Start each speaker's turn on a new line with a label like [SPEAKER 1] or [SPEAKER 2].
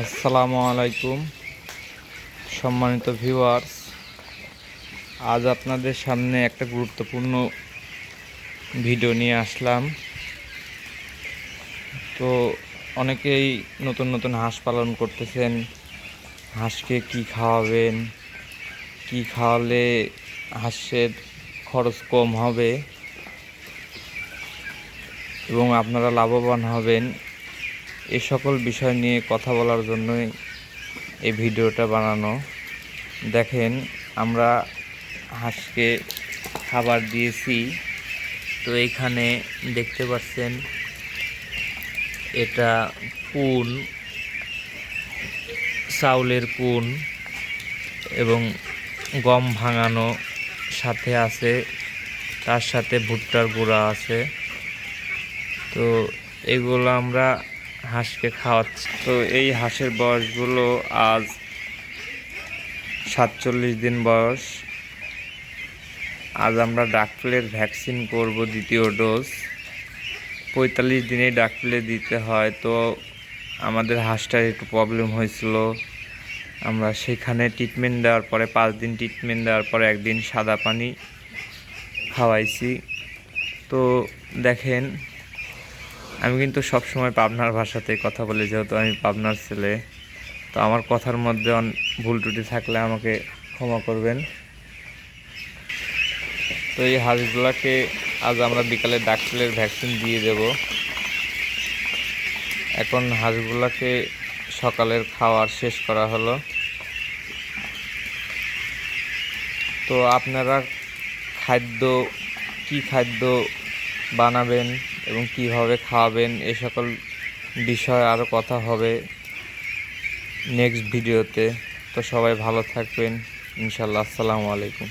[SPEAKER 1] আসসালামু আলাইকুম সম্মানিত ভিউয়ার্স, আজ আপনাদের সামনে একটা গুরুত্বপূর্ণ ভিডিও নিয়ে আসলাম। তো অনেকেই নতুন নতুন হাঁস পালন করতেছেন। হাঁসকে কি খাওয়াবেন, কি খাওয়ালে হাঁসের খরচ কম হবে এবং আপনারা লাভবান হবেন, এই সকল বিষয় নিয়ে কথা বলার জন্যই এই ভিডিওটা বানানো। দেখেন, আমরা হাঁসকে খাবার দিয়েছি। তো এইখানে দেখতে পাচ্ছেন এটা কুন, চাউলের কুন এবং গম ভাঙানো সাথে আছে, তার সাথে ভুট্টার গুঁড়া আছে। তো এগুলো আমরা হাঁসকে খাওয়াচ্ছি। তো এই হাঁসের বয়সগুলো আজ 47 দিন বয়স। আজ আমরা ডাকফুলের ভ্যাকসিন করব দ্বিতীয় ডোজ। 45 দিনে ডাকফুলে দিতে হয়। তো আমাদের হাঁসটার একটু প্রবলেম হয়েছিল, আমরা সেখানে ট্রিটমেন্ট দেওয়ার পরে 5 দিন ট্রিটমেন্ট দেওয়ার পরে একদিন সাদা পানি খাওয়াইছি। তো দেখেন, আমি কিন্তু সবসময় পাবনার ভাষাতে কথা বলি, যেহেতু আমি পাবনার ছেলে। তো আমার কথার মধ্যে ভুল ত্রুটি থাকলে আমাকে ক্ষমা করবেন। তো এই হাঁসগুলোকে আজ আমরা বিকালে ডাকফুলের ভ্যাকসিন দিয়ে দেব। এখন হাঁসগুলোকে সকালের খাওয়ার শেষ করা হলো। তো আপনারা কি খাদ্য বানাবেন এবং কিভাবে খাওয়াবেন, এ সকল বিষয়ে আরও কথা হবে নেক্সট ভিডিওতে। তো সবাই ভালো থাকবেন ইনশাল্লাহ। আসসালামু আলাইকুম।